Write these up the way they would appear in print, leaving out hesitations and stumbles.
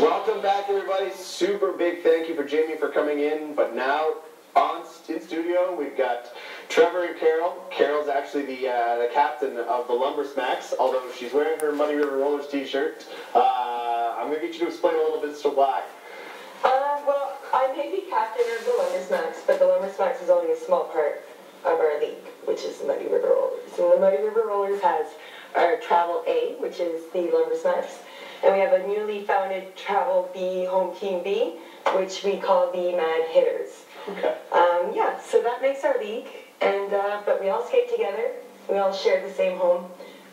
Welcome back, everybody. Super big thank you for Jamie for coming in. But now in studio, we've got Trevor and Carole. Carole's actually the captain of the Lumbersmacks, although she's wearing her Muddy River Rollers t-shirt. I'm going to get you to explain a little bit as to why. Well, I may be captain of the Lumbersmacks, but the Lumbersmacks is only a small part of our league, which is the Muddy River Rollers. And the Muddy River Rollers has our Travel A, which is the Lumbersmacks, and we have a newly founded Travel B, Home Team B, which we call the Mad Hitters. Okay. Yeah, so that makes our league, and but we all skate together, we all share the same home,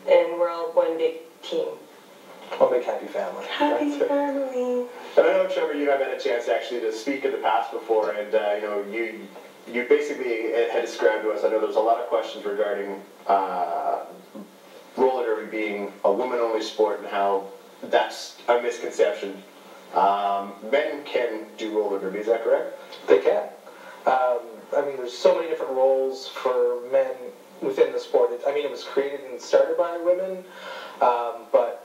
and we're all one big team. One big happy family. Happy family. And I know, Trevor, you have had a chance actually to speak in the past before, and you basically had described to us, I know there's a lot of questions regarding roller derby being a woman-only sport and how that's a misconception. Men can do roller derby, is that correct? They can. I mean, there's so many different roles for men within the sport. It was created and started by women, but,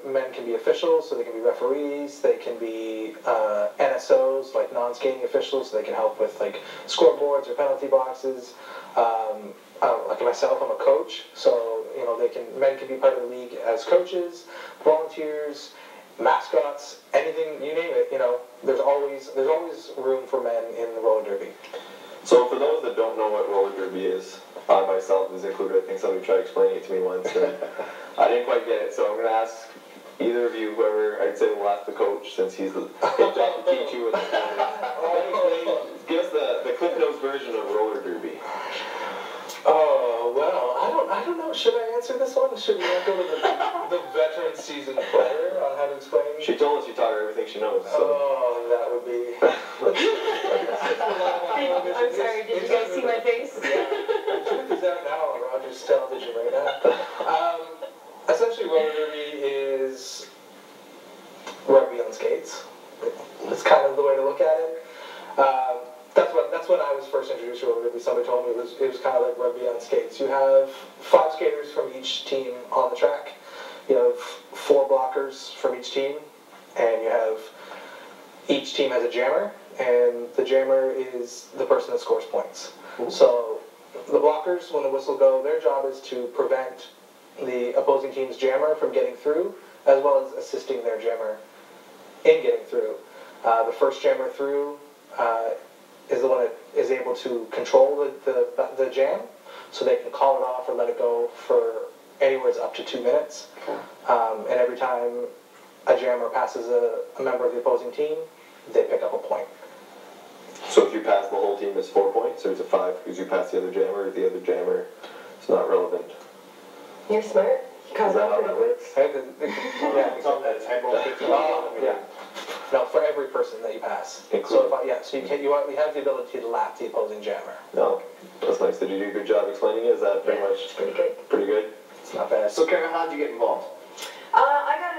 men can be officials, so they can be referees, they can be NSOs, like non-skating officials, so they can help with, like, scoreboards or penalty boxes. Like myself, I'm a coach, so, men can be part of the league as coaches, volunteers, mascots, anything, you name it, there's always room for men in the roller derby. So for those that don't know what roller derby is, I myself is included, I think somebody tried explaining it to me once, and I didn't quite get it, so I'm going to ask either of you, whoever, I'd say we'll ask the coach, since he's the job to teach you. Give us the Cliff Notes version of roller derby. Oh, well, I don't know. Should I answer this one? Should we not go to the veteran seasoned player on how to explain? She told us you taught her everything she knows. So. Oh, that would be... I'm sorry, did you guys see my face? Yeah, the truth is out now on Rogers television right now. Essentially, roller derby is rugby on skates. It's kind of the way to look at it. That's when I was first introduced to roller derby. Somebody told me it was kind of like rugby on skates. You have 5 skaters from each team on the track. You have 4 blockers from each team, and you have each team has a jammer, and the jammer is the person that scores points. Ooh. So the blockers, when the whistle go, their job is to prevent the opposing team's jammer from getting through, as well as assisting their jammer in getting through. The first jammer through is the one that is able to control the jam, so they can call it off or let it go for anywhere up to 2 minutes. And every time a jammer passes a member of the opposing team, they pick up a point. So if you pass the whole team, it's 4 points, or is it 5 because you pass the other jammer, it's not relevant? You're smart. Is that how that works? It's handball. Yeah. No, for every person that you pass. So you have the ability to lap the opposing jammer. No, that's nice. Did you do a good job explaining it? Is that pretty much? It's pretty good. Pretty good. It's not bad. So, Carole, how did you get involved? I got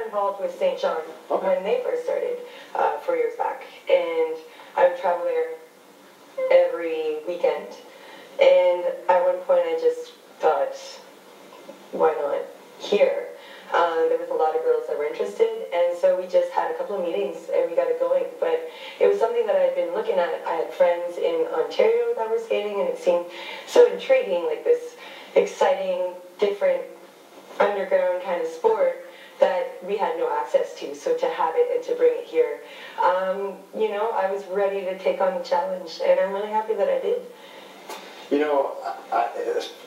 involved with St. John when they first started 4 years back, and I would travel there every weekend. And at one point, I just thought, why not here? There was a lot of girls that were interested, and so we just had a couple of meetings and we got it going. But it was something that I had been looking at. I had friends in Ontario that were skating, and it seemed so intriguing, like this exciting, different underground kind of sport that we had no access to. So to have it and to bring it here, I was ready to take on the challenge, and I'm really happy that I did.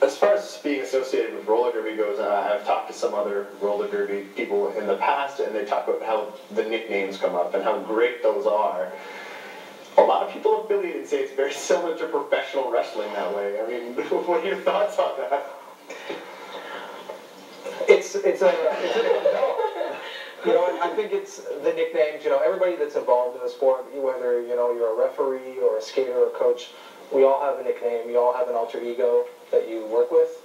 As far as being associated with roller derby goes, I've talked to some other roller derby people in the past, and they talk about how the nicknames come up and how great those are. A lot of people affiliated say it's very similar to professional wrestling that way. I mean, what are your thoughts on that? I think it's the nicknames. Everybody that's involved in the sport, whether you're a referee or a skater or a coach, we all have a nickname. You all have an alter ego that you work with.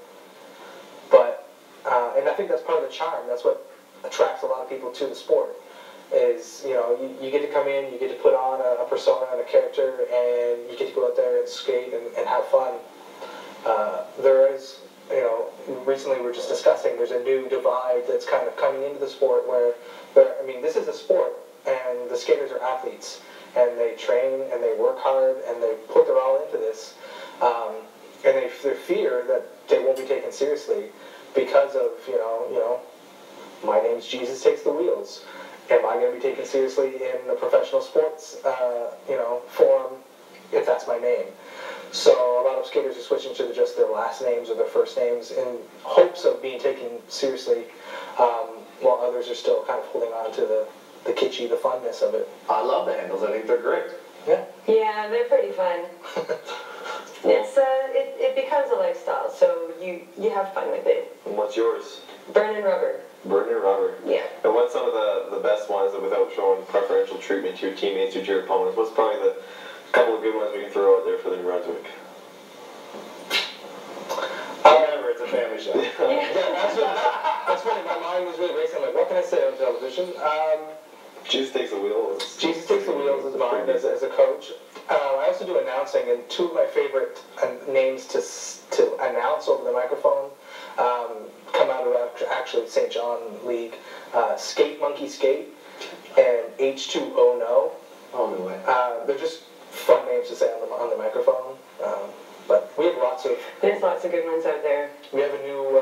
But and I think that's part of the charm. That's what attracts a lot of people to the sport. Is you get to come in, you get to put on a persona and a character, and you get to go out there and skate and have fun. There is recently we were just discussing there's a new divide that's kind of coming into the sport where, this is a sport and the skaters are athletes and they train and they work hard and they put their all into this, and they fear that they won't be taken seriously because of, my name's Jesus takes the wheels. Am I going to be taken seriously in a professional sports, forum if that's my name? So a lot of skaters are switching to just their last names or their first names in hopes of being taken seriously, while others are still kind of holding on to the kitschy, the funness of it. I love the handles. I think they're great. Yeah. Yeah, they're pretty fun. It becomes a lifestyle, so you have fun with it. And what's yours? Burn and Rubher. Burn and Rubher. Yeah. And what's some of the best ones that without showing preferential treatment to your teammates or to your opponents? What's probably the couple of good ones we can throw out there for the New Brunswick? Remember, it's a family show. Yeah, that's funny. My mind was really racing. I'm like, what can I say on television? Jesus takes the wheel. Jesus takes the wheels is mine as a coach. I also do announcing, and two of my favorite names to announce over the microphone come out of actually St. John League. Skate Monkey Skate and H2O No. Oh, no way. They're just fun names to say on the microphone. But we have There's lots of good ones out there. We have a new,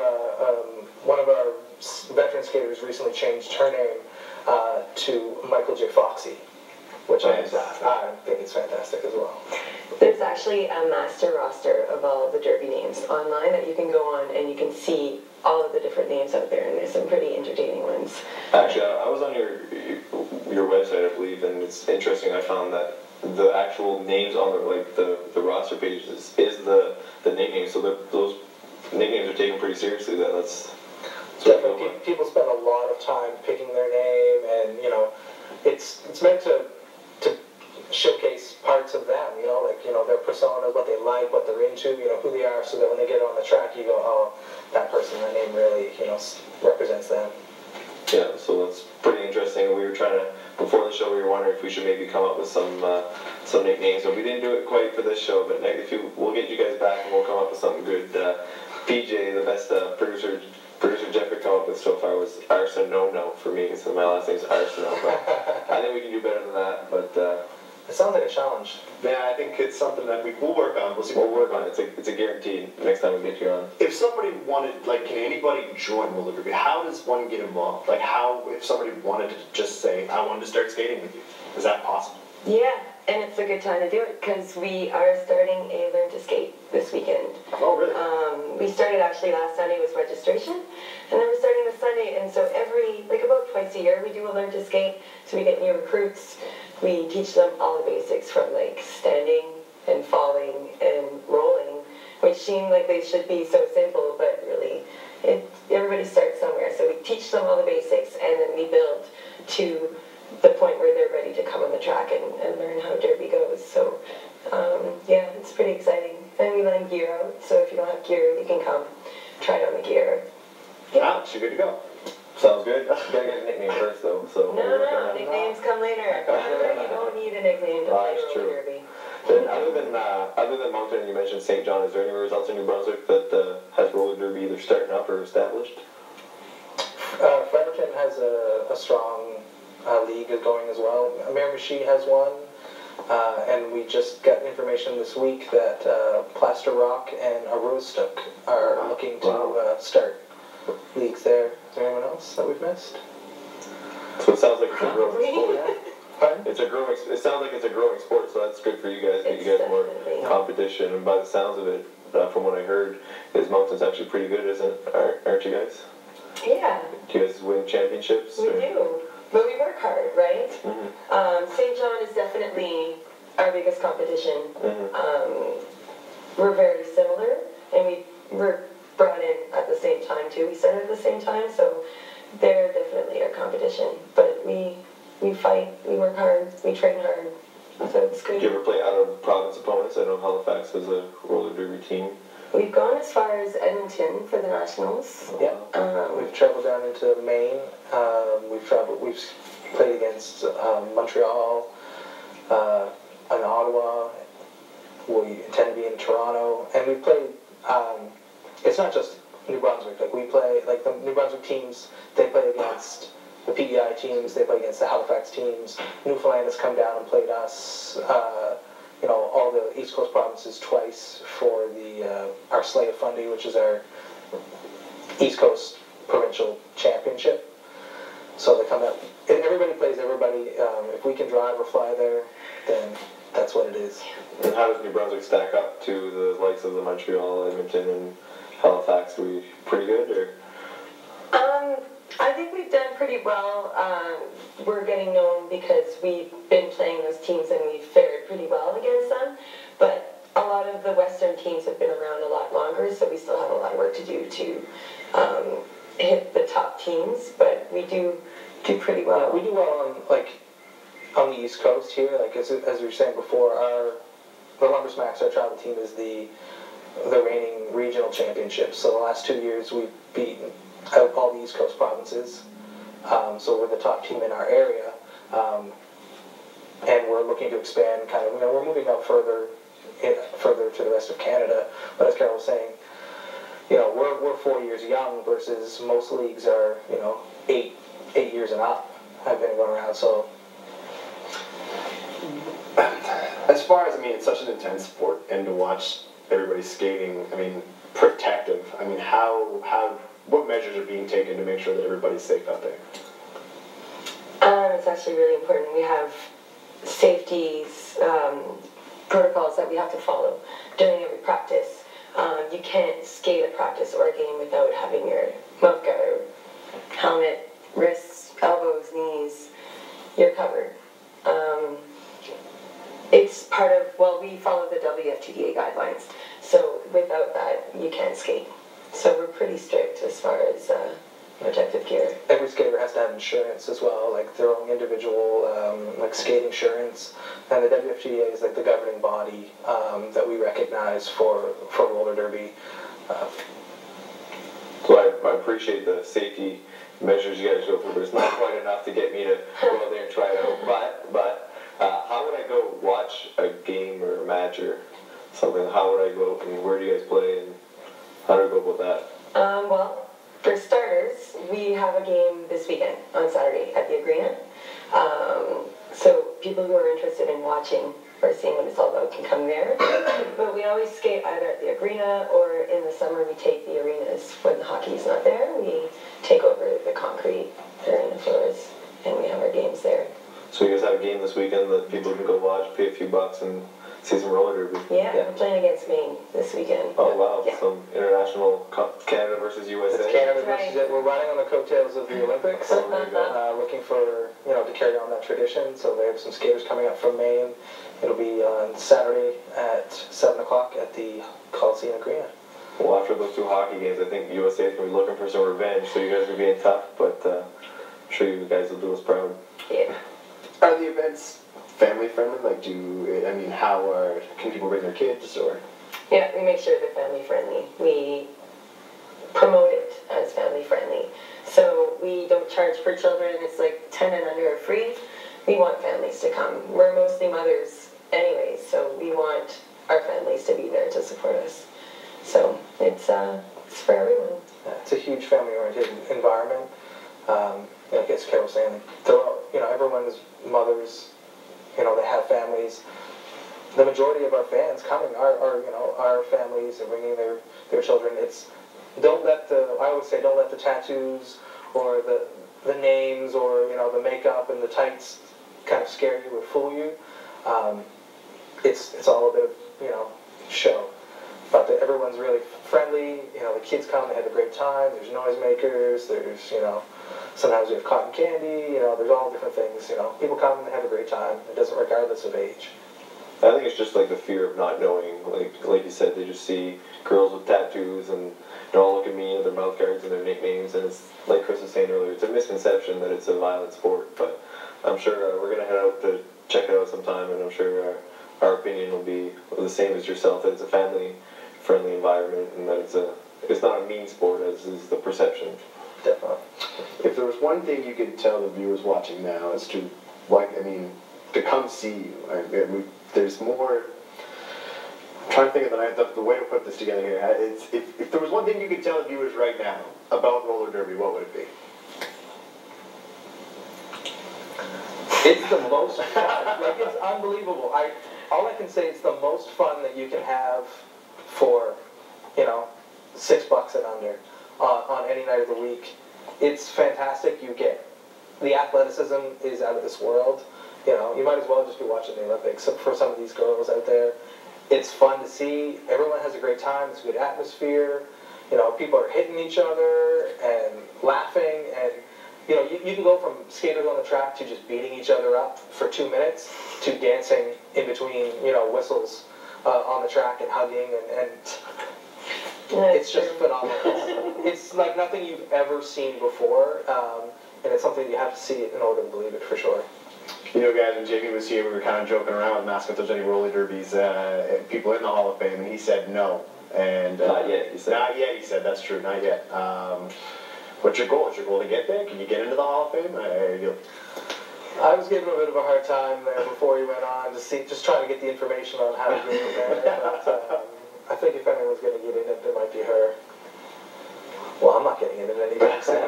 one of our veteran skaters recently changed her name to Michael J. Foxy, which I think is fantastic as well. There's actually a master roster of all the derby names online that you can go on and you can see all of the different names out there, and there's some pretty entertaining ones. Actually, I was on your website, I believe, and it's interesting. I found that the actual names on the roster pages is the nicknames, so those nicknames are taken pretty seriously. That's definitely people spend a lot of time picking their name, and it's meant to showcase parts of them, their personas, what they like, what they're into, who they are, so that when they get on the track, you go, oh, that person, that name really, represents them. Yeah, so that's pretty interesting. We were trying to, before the show, we were wondering if we should maybe come up with some nicknames. So we didn't do it quite for this show, but we'll get you guys back and we'll come up with something good. PJ, the best producer Jeff could come up with so far was Arson No for me, because my last name's Arson. But I think we can do better than that. But it sounds like a challenge. Yeah, I think it's something that we'll work on. We'll see. We'll work on it. It's a guarantee next time we get you on. If somebody wanted, can anybody join roller derby? How does one get involved? If somebody wanted to just say, I wanted to start skating with you, is that possible? Yeah, and it's a good time to do it because we are starting a Learn to Skate this weekend. Oh, really? We started actually last Sunday was registration, and then we're starting this Sunday, and so about twice a year we do a Learn to Skate, so we get new recruits. We teach them all the basics from standing and falling and rolling, which seem like they should be so simple, but really everybody starts somewhere. So we teach them all the basics, and then we build to the point where they're ready to come on the track and learn how derby goes. So yeah, it's pretty exciting. And we lend gear out, so if you don't have gear, you can come try it on the gear. Yeah. Alex, you're good to go. Sounds good. You gotta get a nickname first, though. So No, nicknames come later. You don't need a nickname to play roller derby. Then other than Moncton, you mentioned St. John, is there any results in New Brunswick that has roller derby either starting up or established? Fredericton has a strong league going as well. Miramichi has one, and we just got information this week that Plaster Rock and Aroostook are looking to start leagues there. Is there anyone else that we've missed? So it sounds like it's a growing sport. Pardon? It sounds like it's a growing sport, so that's good for you guys. Get you guys more competition, and by the sounds of it, from what I heard, is Moncton's actually pretty good, aren't you guys? Yeah. Do you guys win championships? We do, but we work hard, right? Mm-hmm. St. John is definitely our biggest competition. Mm-hmm. We're very similar, and we were brought in at the same time too. We started at the same time, so they're definitely our competition. But we fight, we work hard, we train hard, so it's good. Do you ever play out of province opponents? I know Halifax has a roller derby team. We've gone as far as Edmonton for the Nationals. Yeah. We've traveled down into Maine. We've played against Montreal, and Ottawa. We intend to be in Toronto, and we've played it's not just New Brunswick. Like we play, like the New Brunswick teams, they play against the PEI teams, they play against the Halifax teams. Newfoundland has come down and played us. You know, all the East Coast provinces twice for the our Slate of Fundy, which is our East Coast provincial championship. So they come out. Everybody plays everybody. If we can drive or fly there, then that's what it is. And how does New Brunswick stack up to the likes of the Montreal, Edmonton, and Halifax? Are we pretty good, or? I think we've done pretty well. We're getting known because we've been playing those teams and we've fared pretty well against them. But a lot of the Western teams have been around a lot longer, so we still have a lot of work to do to hit the top teams. But we do pretty well. Yeah, we do well on the East Coast here. Like as we were saying before, the Lumbersmacks, our travel team, is the reigning regional championship. So the last 2 years we've beaten out all the East Coast provinces. So we're the top team in our area, and we're looking to expand. Kind of, we're moving out further to the rest of Canada. But as Carole was saying, we're 4 years young versus most leagues are 8 years and up. Have been going around. So as far as, it's such an intense sport, and to watch everybody skating, protective. What measures are being taken to make sure that everybody's safe out there? It's actually really important. We have safeties, protocols that we have to follow during every practice. You can't skate a practice or a game without having your mouth guard, helmet, wrists, elbows, knees. You're covered. It's part of, we follow the WFTDA guidelines. So without that, you can't skate. So we're pretty strict as far as protective gear. Every skater has to have insurance as well, like their own individual skate insurance. And the WFTDA is like the governing body that we recognize for roller derby. So I appreciate the safety measures you guys go through, but it's not quite enough to get me to go out there and try it out. But how would I go watch a game or a match or something? How would I go out and where do you guys play and how do I go about that? For starters, we have a game this weekend on Saturday at the Arena. So people who are interested in watching or seeing what it's all about can come there. But we always skate either at the Arena or in the summer we take the arenas when the hockey's not there. We take over the concrete arena floors and we have our games there. So you guys have a game this weekend that people can go watch, pay a few bucks and see some roller derby? Yeah, we're playing against Maine this weekend. Oh wow, Yeah. some international Canada versus USA. It's Canada versus it. We're riding on the coattails of the Olympics. Oh, there you go. Looking for, to carry on that tradition. So they have some skaters coming up from Maine. It'll be on Saturday at 7 o'clock at the Coliseum Arena. Well, after those two hockey games, I think USA is going to be looking for some revenge, so you guys are being tough, but I'm sure you guys will do us proud. Yeah. Are the events family friendly? Can people bring their kids or? Yeah, we make sure they're family friendly. We promote it as family friendly. So we don't charge for children. It's like 10 and under are free. We want families to come. We're mostly mothers anyways, so we want our families to be there to support us. So it's for everyone. Yeah, it's a huge family-oriented environment. Like as Carole was saying, they're all, everyone's mothers. They have families. The majority of our fans coming are families and bringing their children. I always say don't let the tattoos or the names or the makeup and the tights kind of scare you or fool you. It's all a bit of show, but everyone's really friendly. The kids come, they have a great time. There's noisemakers. There's sometimes we have cotton candy. There's all different things. People come and they have a great time. It doesn't regardless of age. I think it's just like the fear of not knowing. Like you said, they just see girls with tattoos and they're all looking mean with their mouth guards and their nicknames. And it's like Chris was saying earlier, it's a misconception that it's a violent sport. But I'm sure we're gonna head out to check it out sometime, and I'm sure our opinion will be the same as yourself. That it's a family-friendly environment and that it's not a mean sport as is the perception. Definitely. If there was one thing you could tell the viewers watching now as to, to come see you, there's more, I'm trying to think of the way to put this together here. If there was one thing you could tell the viewers right now about roller derby, what would it be? It's the most fun. Like, it's unbelievable. All I can say is the most fun that you can have for, you know, $6 and under on any night of the week. It's fantastic. You get the athleticism is out of this world. You know, you might as well just be watching the Olympics for some of these girls out there. It's fun to see. Everyone has a great time. It's a good atmosphere. You know, people are hitting each other and laughing, and you know, you can go from skaters on the track to just beating each other up for 2 minutes to dancing in between, you know, whistles on the track and hugging, and it's just phenomenal. It's like nothing you've ever seen before, and it's something you have to see in order to believe it for sure. You know, guys, when Jamie was here, we were kind of joking around and asking if there's any roller derbies, people in the Hall of Fame, and he said no. And not yet, he said. Not yet, he said. That's true, not yet. What's your goal? Is your goal to get there? Can you get into the Hall of Fame? I was giving him a bit of a hard time there before he went on, just trying to get the information on how to get in there. But I think if anyone's going to get in it might be her. Well, I'm not getting in it anytime soon.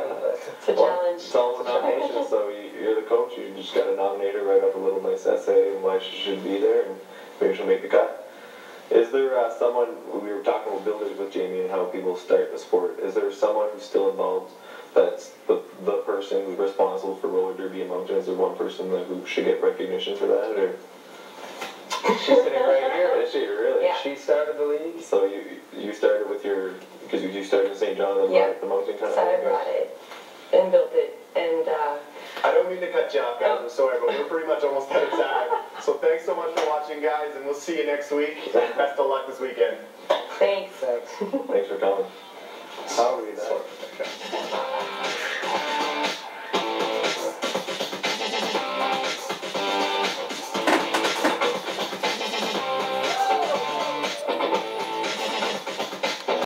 It's a challenge. It's all the nominations, so you're the coach. You just got to nominate her, write up a little nice essay and why she should be there, and maybe she'll make the cut. Is there someone, we were talking about builders with Jamie and how people start the sport, is there someone who's still involved that's the person who's responsible for roller derby in Moncton? Is there one person who should get recognition for that? Or? She's sitting right here. Is she really? Yeah. She started the league. So you started with because you started in St. John and Yeah. brought the Moncton kind of So I brought it and built it, and I don't mean to cut you off, guys. I'm sorry, but we're pretty much almost out of time. So thanks so much for watching, guys, and we'll see you next week. Best of luck this weekend. thanks. Thanks. Thanks for coming. How are we?